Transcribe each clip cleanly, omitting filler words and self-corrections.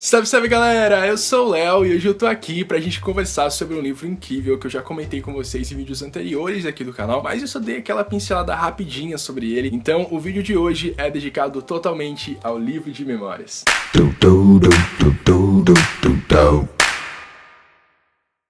Salve, salve galera, eu sou o Léo e hoje eu tô aqui pra gente conversar sobre um livro incrível que eu já comentei com vocês em vídeos anteriores aqui do canal, mas eu só dei aquela pincelada rapidinha sobre ele, então o vídeo de hoje é dedicado totalmente ao livro de memórias.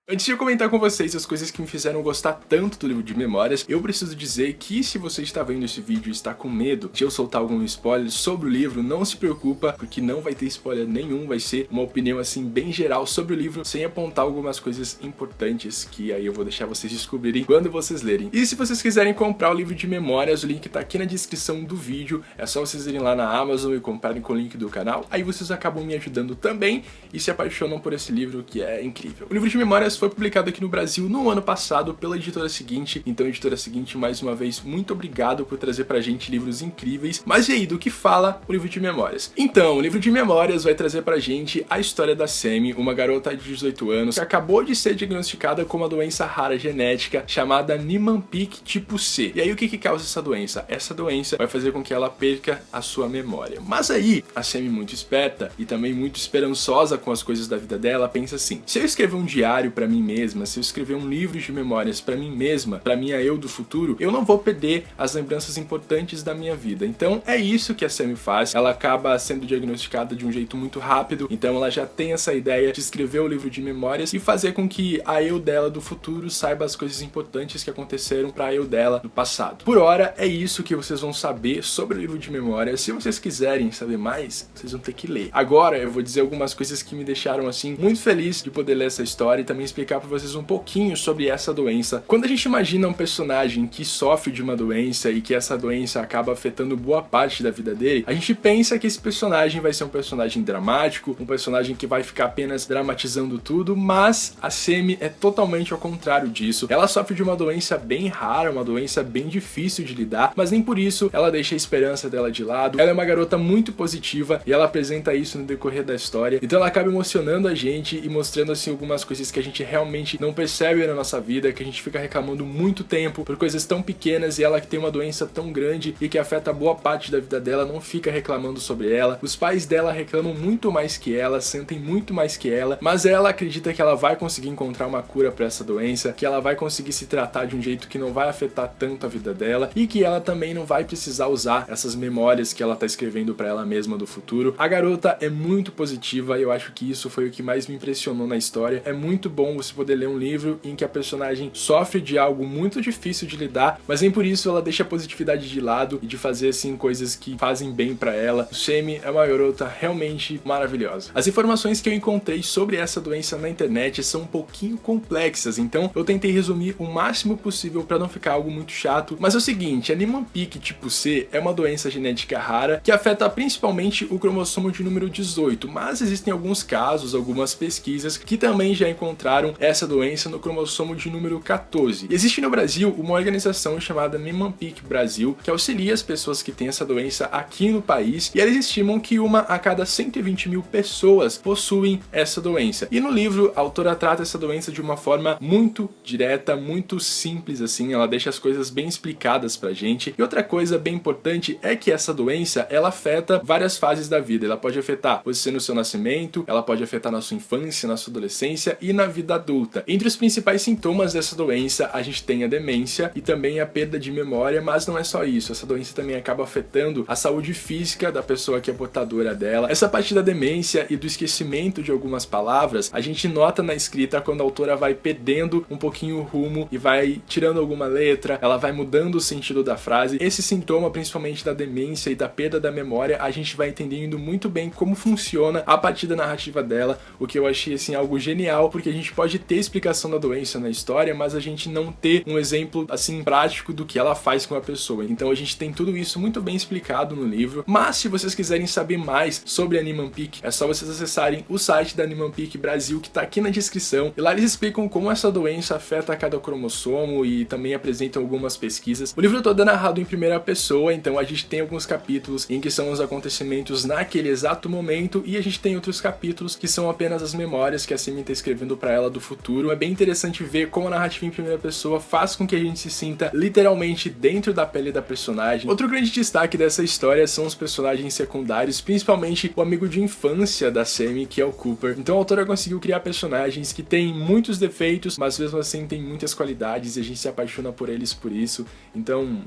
Antes de eu comentar com vocês as coisas que me fizeram gostar tanto do livro de memórias, eu preciso dizer que se você está vendo esse vídeo e está com medo de eu soltar algum spoiler sobre o livro, não se preocupa, porque não vai ter spoiler nenhum, vai ser uma opinião assim bem geral sobre o livro, sem apontar algumas coisas importantes que aí eu vou deixar vocês descobrirem quando vocês lerem. E se vocês quiserem comprar o livro de memórias, o link tá aqui na descrição do vídeo, é só vocês irem lá na Amazon e comprarem com o link do canal, aí vocês acabam me ajudando também e se apaixonam por esse livro que é incrível. O livro de memórias foi publicado aqui no Brasil no ano passado pela Editora Seguinte, então Editora Seguinte, mais uma vez, muito obrigado por trazer pra gente livros incríveis. Mas e aí, do que fala o livro de memórias? Então, o livro de memórias vai trazer pra gente a história da Semi, uma garota de 18 anos que acabou de ser diagnosticada com uma doença rara genética chamada Niemann-Pick tipo C. E aí o que causa essa doença? Essa doença vai fazer com que ela perca a sua memória. Mas aí, a Semi, muito esperta e também muito esperançosa com as coisas da vida dela, pensa assim: se eu escrever um diário pra mim mesma, se eu escrever um livro de memórias pra mim mesma, pra minha eu do futuro, eu não vou perder as lembranças importantes da minha vida. Então é isso que a Semi faz. Ela acaba sendo diagnosticada de um jeito muito rápido, então ela já tem essa ideia de escrever o livro de memórias e fazer com que a eu dela do futuro saiba as coisas importantes que aconteceram pra eu dela do passado. Por hora, é isso que vocês vão saber sobre o livro de memórias. Se vocês quiserem saber mais, vocês vão ter que ler. Agora eu vou dizer algumas coisas que me deixaram assim muito feliz de poder ler essa história e também explicar pra vocês um pouquinho sobre essa doença. Quando a gente imagina um personagem que sofre de uma doença e que essa doença acaba afetando boa parte da vida dele, a gente pensa que esse personagem vai ser um personagem dramático, um personagem que vai ficar apenas dramatizando tudo, mas a Semi é totalmente ao contrário disso. Ela sofre de uma doença bem rara, uma doença bem difícil de lidar, mas nem por isso ela deixa a esperança dela de lado. Ela é uma garota muito positiva e ela apresenta isso no decorrer da história, então ela acaba emocionando a gente e mostrando assim algumas coisas que a gente realmente não percebe na nossa vida, que a gente fica reclamando muito tempo por coisas tão pequenas, e ela que tem uma doença tão grande e que afeta boa parte da vida dela não fica reclamando sobre ela. Os pais dela reclamam muito mais que ela, sentem muito mais que ela, mas ela acredita que ela vai conseguir encontrar uma cura para essa doença, que ela vai conseguir se tratar de um jeito que não vai afetar tanto a vida dela e que ela também não vai precisar usar essas memórias que ela tá escrevendo para ela mesma do futuro. A garota é muito positiva e eu acho que isso foi o que mais me impressionou na história. É muito bom você poder ler um livro em que a personagem sofre de algo muito difícil de lidar, mas nem por isso ela deixa a positividade de lado e de fazer assim coisas que fazem bem pra ela. O Semi é uma garota realmente maravilhosa. As informações que eu encontrei sobre essa doença na internet são um pouquinho complexas, então eu tentei resumir o máximo possível pra não ficar algo muito chato, mas é o seguinte: a Niemann-Pick tipo C é uma doença genética rara que afeta principalmente o cromossomo de número 18, mas existem alguns casos, algumas pesquisas que também já encontraram essa doença no cromossomo de número 14. Existe no Brasil uma organização chamada Niemann-Pick Brasil, que auxilia as pessoas que têm essa doença aqui no país, e eles estimam que uma a cada 120 mil pessoas possuem essa doença. E no livro, a autora trata essa doença de uma forma muito direta, muito simples assim, ela deixa as coisas bem explicadas pra gente. E outra coisa bem importante é que essa doença, ela afeta várias fases da vida. Ela pode afetar você no seu nascimento, ela pode afetar na sua infância, na sua adolescência e na vida adulta. Entre os principais sintomas dessa doença, a gente tem a demência e também a perda de memória, mas não é só isso. Essa doença também acaba afetando a saúde física da pessoa que é portadora dela. Essa parte da demência e do esquecimento de algumas palavras, a gente nota na escrita quando a autora vai perdendo um pouquinho o rumo e vai tirando alguma letra, ela vai mudando o sentido da frase. Esse sintoma, principalmente da demência e da perda da memória, a gente vai entendendo muito bem como funciona a partir da narrativa dela, o que eu achei assim algo genial, porque a gente pode ter explicação da doença na história, mas a gente não ter um exemplo assim prático do que ela faz com a pessoa. Então a gente tem tudo isso muito bem explicado no livro. Mas se vocês quiserem saber mais sobre a Niemann-Pick, é só vocês acessarem o site da Niemann-Pick Brasil, que tá aqui na descrição, e lá eles explicam como essa doença afeta cada cromossomo e também apresentam algumas pesquisas. O livro todo é narrado em primeira pessoa, então a gente tem alguns capítulos em que são os acontecimentos naquele exato momento, e a gente tem outros capítulos que são apenas as memórias que a Semi tá escrevendo pra ela do futuro. É bem interessante ver como a narrativa em primeira pessoa faz com que a gente se sinta literalmente dentro da pele da personagem. Outro grande destaque dessa história são os personagens secundários, principalmente o amigo de infância da Sammy, que é o Cooper. Então a autora conseguiu criar personagens que têm muitos defeitos, mas mesmo assim têm muitas qualidades e a gente se apaixona por eles por isso. Então...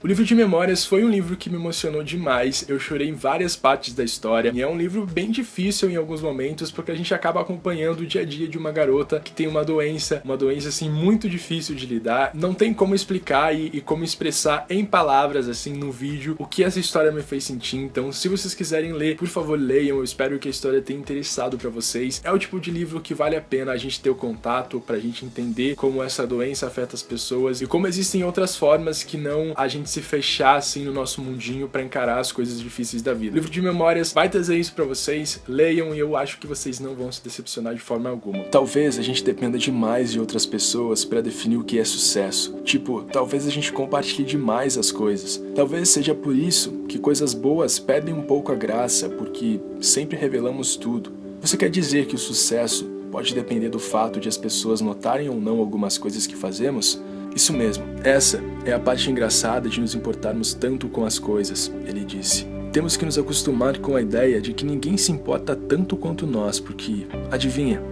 O livro de memórias foi um livro que me emocionou demais, eu chorei em várias partes da história, e é um livro bem difícil em alguns momentos, porque a gente acaba acompanhando o dia a dia de uma garota que tem uma doença assim muito difícil de lidar, não tem como explicar e como expressar em palavras assim no vídeo o que essa história me fez sentir. Então se vocês quiserem ler, por favor leiam, eu espero que a história tenha interessado pra vocês. É o tipo de livro que vale a pena a gente ter o contato, pra gente entender como essa doença afeta as pessoas e como existem outras formas que não a gente se fechar assim no nosso mundinho pra encarar as coisas difíceis da vida. O livro de memórias vai trazer isso pra vocês, leiam e eu acho que vocês não vão se decepcionar de forma alguma. Talvez a gente dependa demais de outras pessoas pra definir o que é sucesso. Tipo, talvez a gente compartilhe demais as coisas. Talvez seja por isso que coisas boas perdem um pouco a graça, porque sempre revelamos tudo. Você quer dizer que o sucesso pode depender do fato de as pessoas notarem ou não algumas coisas que fazemos? Isso mesmo, essa é a parte engraçada de nos importarmos tanto com as coisas, ele disse. Temos que nos acostumar com a ideia de que ninguém se importa tanto quanto nós, porque, adivinha,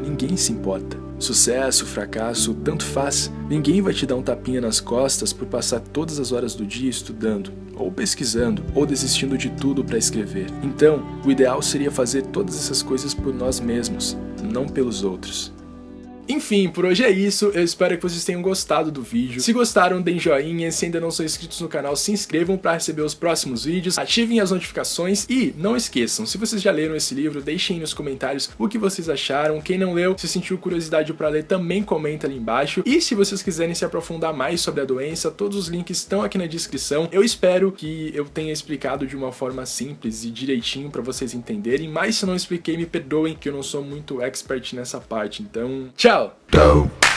ninguém se importa. Sucesso, fracasso, tanto faz. Ninguém vai te dar um tapinha nas costas por passar todas as horas do dia estudando, ou pesquisando, ou desistindo de tudo para escrever. Então, o ideal seria fazer todas essas coisas por nós mesmos, não pelos outros. Enfim, por hoje é isso, eu espero que vocês tenham gostado do vídeo. Se gostaram, deem joinha, se ainda não são inscritos no canal, se inscrevam para receber os próximos vídeos, ativem as notificações e não esqueçam, se vocês já leram esse livro, deixem nos comentários o que vocês acharam. Quem não leu, se sentiu curiosidade para ler, também comenta ali embaixo. E se vocês quiserem se aprofundar mais sobre a doença, todos os links estão aqui na descrição. Eu espero que eu tenha explicado de uma forma simples e direitinho para vocês entenderem, mas se não expliquei, me perdoem que eu não sou muito expert nessa parte. Então, tchau! Go!